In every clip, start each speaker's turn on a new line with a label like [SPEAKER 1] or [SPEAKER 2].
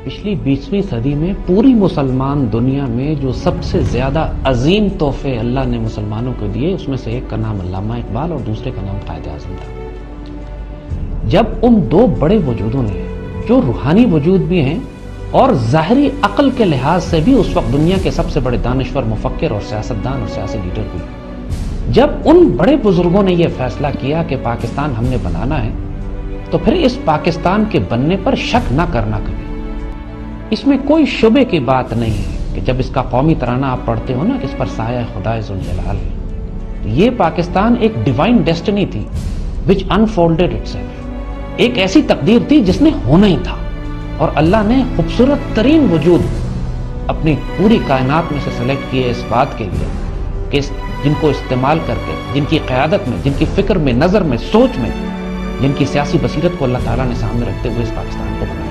[SPEAKER 1] پچھلی 20ویں صدی میں پوری مسلمان دنیا میں جو سب سے زیادہ عظیم تحفے اللہ نے مسلمانوں کو دیے، اس میں سے ایک کا نام علامہ اقبال اور دوسرے کا نام قائد اعظم تھا۔ جب ان دو بڑے وجودوں نے، جو روحانی وجود بھی ہیں اور ظاہری عقل کے لحاظ سے بھی اس وقت دنیا کے سب سے بڑے دانشور، مفکر اور سیاستدان اور سیاسی لیڈر بھی، جب ان بڑے بزرگوں نے یہ فیصلہ کیا کہ پاکستان ہم نے بنانا ہے، تو پھر اس پاکستان کے بننے پر شک نہ کرنا کبھی۔ اس میں کوئی شبے کی بات نہیں ہے کہ جب اس کا قومی ترانہ آپ پڑھتے ہو نا کہ اس پر سایہ خدائے ذوالجلال ہے، یہ پاکستان ایک ڈیوائن ڈیسٹنی تھی which unfolded itself، ایک ایسی تقدیر تھی جس نے ہونا ہی تھا، اور اللہ نے خوبصورت ترین وجود اپنی پوری کائنات میں سے سلیکٹ کیے اس بات کے لیے کہ جن کو استعمال کر کے، جن کی قیادت میں، جن کی فکر میں، نظر میں، سوچ میں، جن کی سیاسی بصیرت کو اللہ تعالیٰ نے سامنے رکھتے ہوئے اس پاکستان کو بنایا۔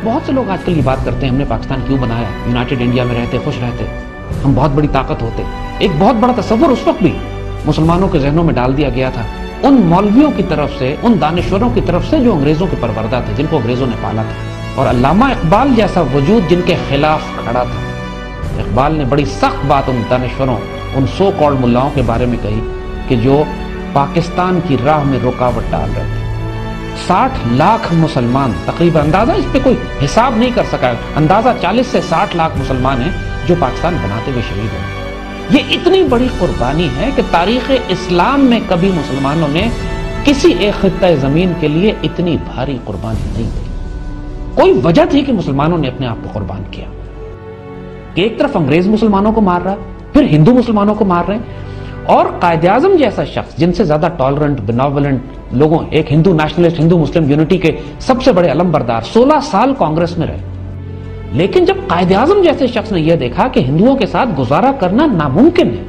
[SPEAKER 1] بہت سے لوگ آج کل یہ بات کرتے ہیں ہم نے پاکستان کیوں بنایا، یونائٹڈ انڈیا میں رہتے، خوش رہتے، ہم بہت بڑی طاقت ہوتے۔ ایک بہت بڑا تصور اس وقت بھی مسلمانوں کے ذہنوں میں ڈال دیا گیا تھا ان مولویوں کی طرف سے، ان دانشوروں کی طرف سے جو انگریزوں کے پروردہ تھے، جن کو انگریزوں نے پالا تھا، اور علامہ اقبال جیسا وجود جن کے خلاف کھڑا تھا۔ اقبال نے بڑی سخت بات ان دانشوروں، ان سو کالڈ ملاؤں کے بارے میں کہی کہ جو پاکستان کی راہ میں رکاوٹ ڈال رہے تھے۔ 60 لاکھ مسلمان تقریباً، اندازہ اس پہ کوئی حساب نہیں کر سکا، اندازہ 40 سے 60 لاکھ مسلمان ہیں جو پاکستان بناتے ہوئے شہید ہوئے۔ یہ اتنی بڑی قربانی ہے کہ تاریخ اسلام میں کبھی مسلمانوں نے کسی ایک خطہ زمین کے لیے اتنی بھاری قربانی نہیں دی۔ کوئی وجہ تھی کہ مسلمانوں نے اپنے آپ کو قربان کیا کہ ایک طرف انگریز مسلمانوں کو مار رہا، پھر ہندو مسلمانوں کو مار رہے ہیں، اور قائد اعظم جیسا شخص جن سے زیادہ ٹالرنٹ، بیناولنٹ لوگوں، ایک ہندو نیشنلسٹ، ہندو مسلم یونٹی کے سب سے بڑے علم بردار، 16 سال کانگریس میں رہے، لیکن جب قائد اعظم جیسے شخص نے یہ دیکھا کہ ہندوؤں کے ساتھ گزارا کرنا ناممکن ہے،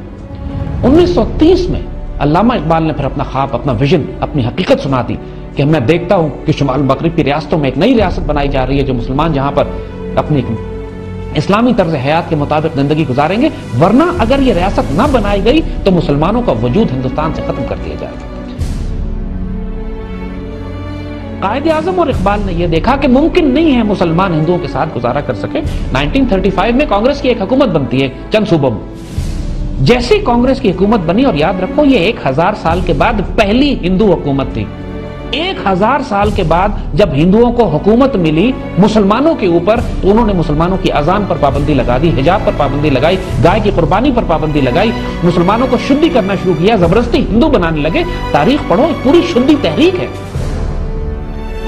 [SPEAKER 1] 1930 میں علامہ اقبال نے پھر اپنا خواب، اپنا ویژن، اپنی حقیقت سنا دی کہ میں دیکھتا ہوں کہ شمال مغرب کی ریاستوں میں ایک نئی ریاست بنائی جا رہی ہے جو مسلمان جہاں پر اپنی اسلامی طرز حیات کے مطابق زندگی گزاریں گے، ورنہ اگر یہ ریاست نہ بنائی گئی تو مسلمانوں کا وجود ہندوستان سے ختم کر دیا جائے گا۔ قائد اعظم اور اقبال نے یہ دیکھا کہ ممکن نہیں ہے مسلمان ہندوؤں کے ساتھ گزارا کر سکے۔ 1935 میں کانگریس کی ایک حکومت بنتی ہے چند صوبوں میں، جیسی کانگریس کی حکومت بنی، اور یاد رکھو یہ 1000 سال کے بعد پہلی ہندو حکومت تھی۔ 1000 سال کے بعد جب ہندوؤں کو حکومت ملی مسلمانوں کے اوپر، تو انہوں نے مسلمانوں کی اذان پر پابندی لگا دی، حجاب پر پابندی لگائی، گائے کی قربانی پر پابندی لگائی، مسلمانوں کو شدی کرنا شروع کیا، زبردستی ہندو بنانے لگے۔ تاریخ پڑھو، ایک پوری شدی تحریک ہے۔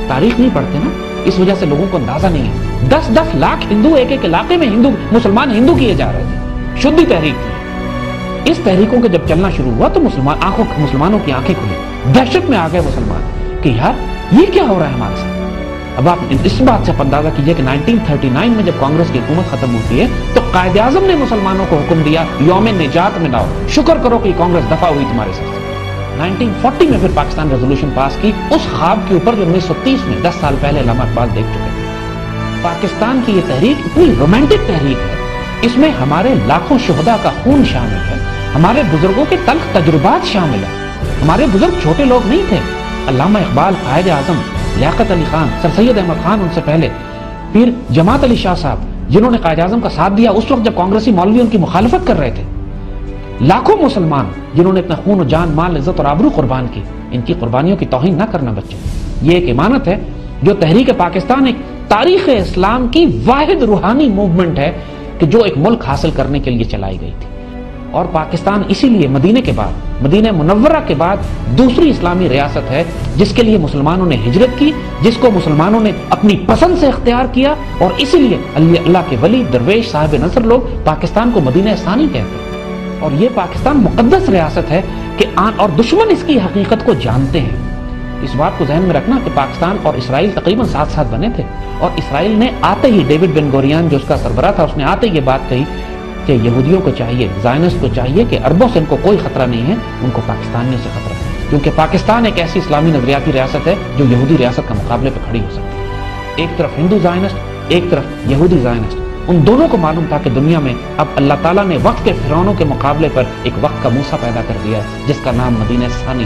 [SPEAKER 1] تاریخ نہیں پڑھتے نا، اس وجہ سے لوگوں کو اندازہ نہیں ہے۔ 10-10 لاکھ ہندو ایک ایک علاقے میں مسلمان ہندو کیے جا رہے تھے، شدی تحریک تھی۔ اس تحریکوں کے جب چلنا شروع ہوا تو مسلمانوں کی آنکھیں کھلی، دہشت میں آ گئے مسلمان کہ یار یہ کیا ہو رہا ہے ہمارے ساتھ۔ اب آپ اس بات سے اندازہ کیجئے کہ 1939 میں جب کانگریس کی حکومت ختم ہوتی ہے تو قائد اعظم نے مسلمانوں کو حکم دیا یوم نجات مناؤ، شکر کرو کہ کانگریس دفع ہوئی تمہارے ساتھ۔ 1940 میں پھر پاکستان ریزولوشن پاس کی اس خواب کے اوپر جو 1930 میں 10 سال پہلے علامہ اقبال دیکھ چکے تھے۔ پاکستان کی یہ تحریک اتنی رومانٹک تحریک ہے، اس میں ہمارے لاکھوں شہداء کا خون شامل ہے، ہمارے بزرگوں کے تلخ تجربات شامل ہیں۔ ہمارے بزرگ چھوٹے لوگ نہیں تھے۔ علامہ اقبال، قائد اعظم، لیاقت علی خان، سر سید احمد خان ان سے پہلے، پھر جماعت علی شاہ صاحب جنہوں نے قائد اعظم کا ساتھ دیا اس وقت جب کانگریسی مولوی ان کی مخالفت کر رہے تھے، لاکھوں مسلمان جنہوں نے اپنا خون و جان، مال، عزت اور آبرو قربان کی۔ ان کی قربانیوں کی توہین نہ کرنا بچوں، یہ ایک امانت ہے جو تحریک پاکستان ایک تاریخ اسلام کی واحد روحانی موومنٹ ہے کہ جو ایک ملک حاصل کرنے کے لیے چلائی گئی تھی، اور پاکستان اسی لیے مدینے کے بعد، مدینہ منورہ کے بعد دوسری اسلامی ریاست ہے جس کے لیے مسلمانوں نے ہجرت کی، جس کو مسلمانوں نے اپنی پسند سے اختیار کیا، اور اسی لیے اللہ کے ولی، درویش، صاحب نصر لوگ پاکستان کو مدینہ ثانی کہتے ہیں۔ اور یہ پاکستان مقدس ریاست ہے کہ اور دشمن اس کی حقیقت کو جانتے ہیں۔ اس بات کو ذہن میں رکھنا کہ پاکستان اور اسرائیل تقریباً ساتھ ساتھ بنے تھے، اور اسرائیل نے آتے ہی، ڈیوڈ بن گوریان جو اس کا سربراہ تھا، اس نے آتے ہی یہ بات کہی کہ یہودیوں کو چاہیے، زائنسٹ کو چاہیے کہ عربوں سے ان کو کوئی خطرہ نہیں ہے، ان کو پاکستانیوں سے خطرہ ہے، کیونکہ پاکستان ایک ایسی اسلامی نظریاتی ریاست ہے جو یہودی ریاست کا مقابلے پہ کھڑی ہو سکتی ہے۔ ایک طرف ہندو زائنسٹ، ایک طرف یہودی زائنسٹ، ان دونوں کو معلوم تھا کہ دنیا میں اب اللہ تعالیٰ نے وقت کے فرعونوں کے مقابلے پر ایک وقت کا موسیٰ پیدا کر دیا ہے جس کا نام مدینہ ثانی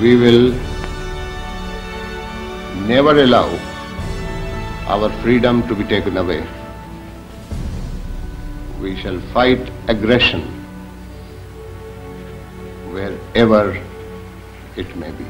[SPEAKER 2] We will never allow our freedom to be taken away. We shall fight aggression wherever it may be.